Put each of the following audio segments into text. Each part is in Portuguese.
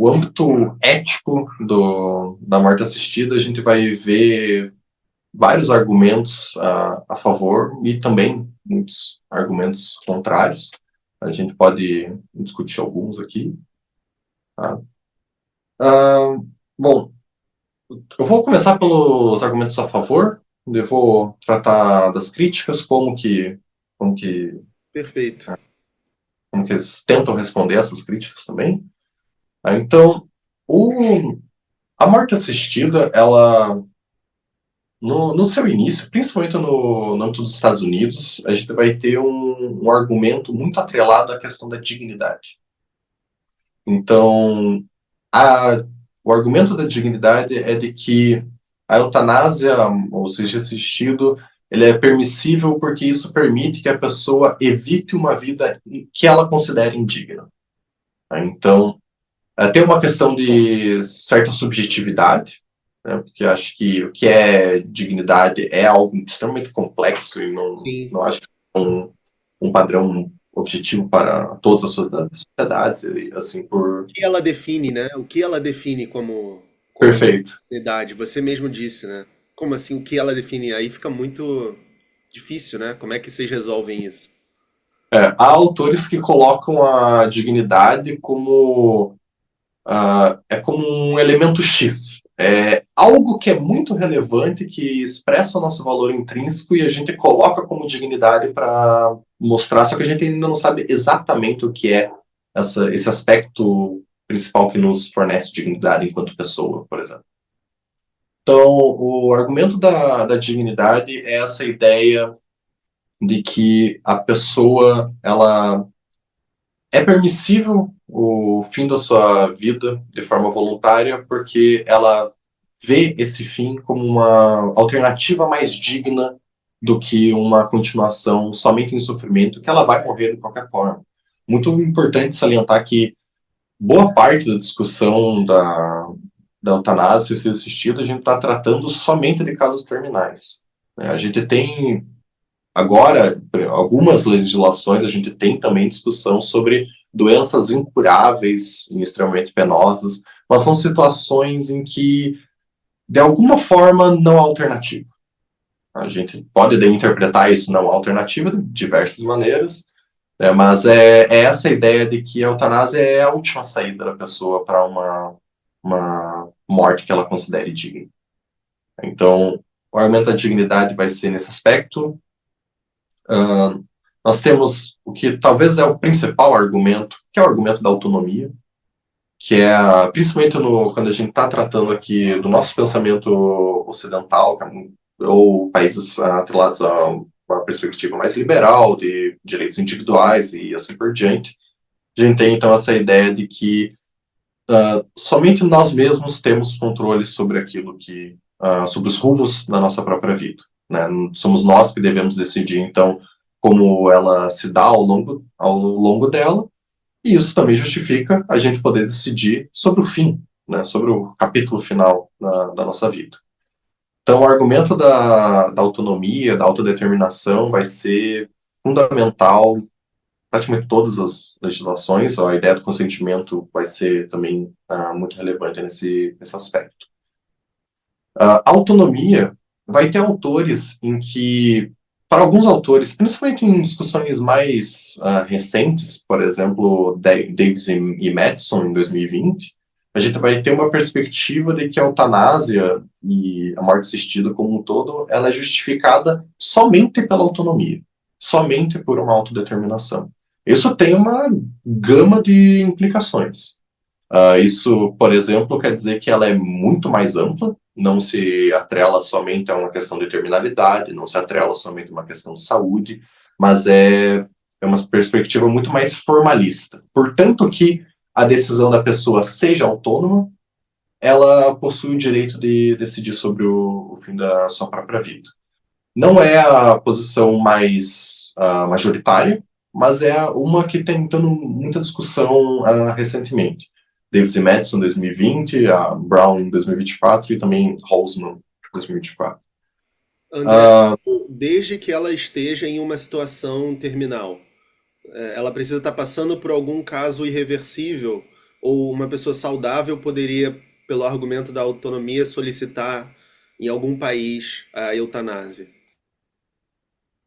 o âmbito ético da morte assistida, a gente vai ver vários argumentos a favor e também muitos argumentos contrários. A gente pode discutir alguns aqui. Tá? Ah, bom, eu vou começar pelos argumentos a favor, eu vou tratar das críticas, como que, Perfeito. como que eles tentam responder essas críticas também. Então, o, a morte assistida, ela, no seu início, principalmente no âmbito dos Estados Unidos, a gente vai ter um argumento muito atrelado à questão da dignidade. Então, a, o argumento da dignidade é de que a eutanásia, ou seja, assistido, ele é permissível porque isso permite que a pessoa evite uma vida que ela considere indigna. Então, tem uma questão de certa subjetividade, né, porque acho que o que é dignidade é algo extremamente complexo e Sim. não acho que é um padrão objetivo para todas as sociedades, e assim por... O que ela define, né? O que ela define como Perfeito. dignidade? Você mesmo disse, né? Como assim, o que ela define? Aí fica muito difícil, né? Como é que vocês resolvem isso? Há autores que colocam a dignidade como é como um elemento X. É algo que é muito relevante, que expressa o nosso valor intrínseco e a gente coloca como dignidade para mostrar, só que a gente ainda não sabe exatamente o que é esse aspecto principal que nos fornece dignidade enquanto pessoa, por exemplo. Então, o argumento da dignidade é essa ideia de que a pessoa ela é permissível o fim da sua vida de forma voluntária porque ela vê esse fim como uma alternativa mais digna do que uma continuação somente em sofrimento, que ela vai morrer de qualquer forma. Muito importante salientar que boa parte da discussão da eutanásia e seu assistido, a gente está tratando somente de casos terminais. A gente tem agora, algumas legislações, a gente tem também discussão sobre doenças incuráveis e extremamente penosas, mas são situações em que, de alguma forma, não há alternativa. A gente pode interpretar isso não alternativa de diversas maneiras, né, mas é essa ideia de que a eutanásia é a última saída da pessoa para uma morte que ela considere digna. Então, o argumento da dignidade vai ser nesse aspecto. Uh, nós temos o que talvez é o principal argumento, que é o argumento da autonomia, que é principalmente quando a gente está tratando aqui do nosso pensamento ocidental, ou países atrelados a uma perspectiva mais liberal de direitos individuais e assim por diante. A gente tem então essa ideia de que somente nós mesmos temos controle sobre aquilo sobre os rumos da nossa própria vida. Né? Somos nós que devemos decidir, então, como ela se dá ao longo dela, e isso também justifica a gente poder decidir sobre o fim, né? Sobre o capítulo final da nossa vida. Então, o argumento da autonomia, da autodeterminação, vai ser fundamental em praticamente todas as legislações. A ideia do consentimento vai ser também muito relevante nesse aspecto. A autonomia vai ter autores em que, para alguns autores, principalmente em discussões mais recentes, por exemplo, Davis e Madison, em 2020, a gente vai ter uma perspectiva de que a eutanásia e a morte assistida como um todo, ela é justificada somente pela autonomia, somente por uma autodeterminação. Isso tem uma gama de implicações. Isso, por exemplo, quer dizer que ela é muito mais ampla, não se atrela somente a uma questão de terminalidade, não se atrela somente a uma questão de saúde, mas é uma perspectiva muito mais formalista. Portanto que a decisão da pessoa seja autônoma, ela possui o direito de decidir sobre o fim da sua própria vida. Não é a posição mais majoritária, mas é uma que tem tendo muita discussão recentemente. Davis e Madison, 2020, a Brown, em 2024, e também Holzman, 2024. André, Uh, desde que ela esteja em uma situação terminal, ela precisa estar passando por algum caso irreversível, Ou uma pessoa saudável poderia, pelo argumento da autonomia, solicitar em algum país a eutanásia?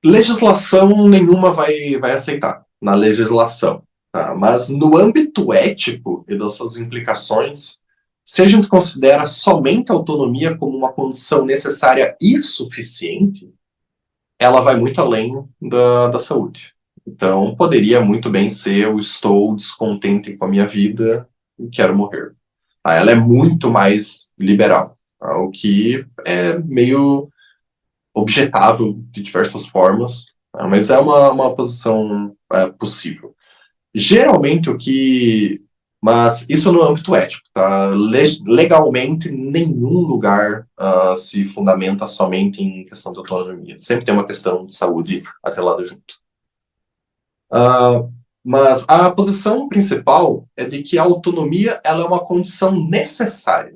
Legislação nenhuma vai aceitar na legislação. Tá? Mas no âmbito ético e das suas implicações, se a gente considera somente a autonomia como uma condição necessária e suficiente, ela vai muito além da saúde. Então, poderia muito bem ser eu estou descontente com a minha vida e quero morrer. Ela é muito mais liberal, tá? O que é meio objetável de diversas formas, tá? Mas é uma posição possível. Geralmente o que... Mas isso no âmbito ético, tá? Legalmente, nenhum lugar se fundamenta somente em questão de autonomia. Sempre tem uma questão de saúde atrelada junto. Mas a posição principal é de que a autonomia ela é uma condição necessária.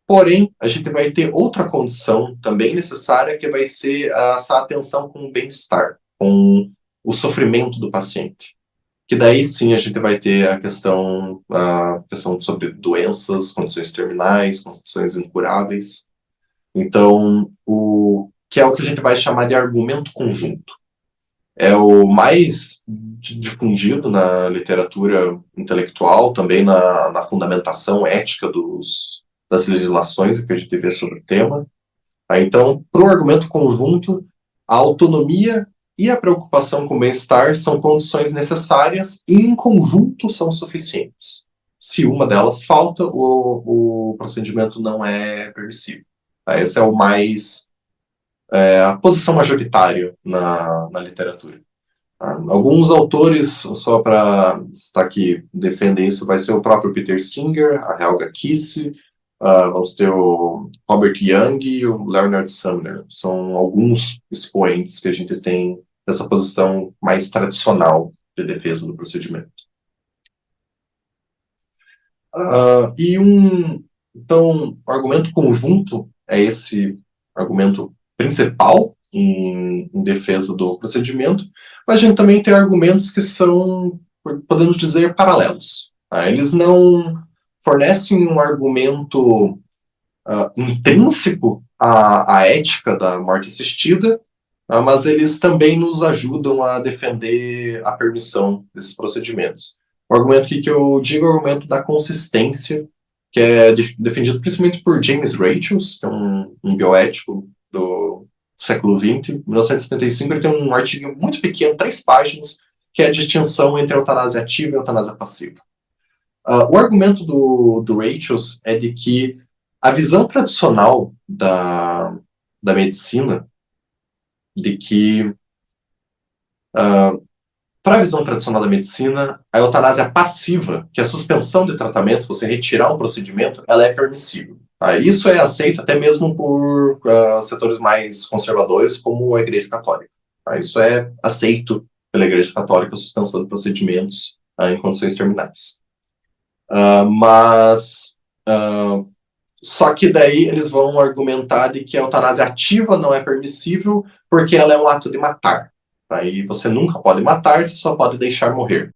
Porém, a gente vai ter outra condição também necessária, que vai ser essa atenção com o bem-estar, com o sofrimento do paciente. Que daí sim a gente vai ter a questão sobre doenças, condições terminais, condições incuráveis. Então, que é o que a gente vai chamar de argumento conjunto. É o mais difundido na literatura intelectual, também na fundamentação ética das legislações que a gente vê sobre o tema. Então, para o argumento conjunto, a autonomia e a preocupação com o bem-estar são condições necessárias e, em conjunto, são suficientes. Se uma delas falta, o procedimento não é permissível. Essa é a posição majoritária na literatura. Alguns autores, só para estar aqui, defendem isso, vai ser o próprio Peter Singer, a Helga Kisse, vamos ter o Robert Young e o Leonard Sumner. São alguns expoentes que a gente tem dessa posição mais tradicional de defesa do procedimento. Então, o argumento conjunto é esse argumento principal em defesa do procedimento, mas a gente também tem argumentos que são, podemos dizer, paralelos. Eles não fornecem um argumento intrínseco à ética da morte assistida, mas eles também nos ajudam a defender a permissão desses procedimentos. O argumento que eu digo é o argumento da consistência, que é defendido principalmente por James Rachels, que é um bioético do século XX. Em 1975, ele tem um artigo muito pequeno, 3 páginas, que é a distinção entre a eutanásia ativa e a eutanásia passiva. O argumento do Rachels é de que a visão tradicional da medicina, de que, para a visão tradicional da medicina, a eutanásia passiva, que é a suspensão de tratamento, se você retirar um procedimento, ela é permissível. Isso é aceito até mesmo por setores mais conservadores, como a Igreja Católica. Isso é aceito pela Igreja Católica, a suspensão de procedimentos em condições terminais. Só que daí eles vão argumentar de que a eutanásia ativa não é permissível porque ela é um ato de matar. E você nunca pode matar, você só pode deixar morrer.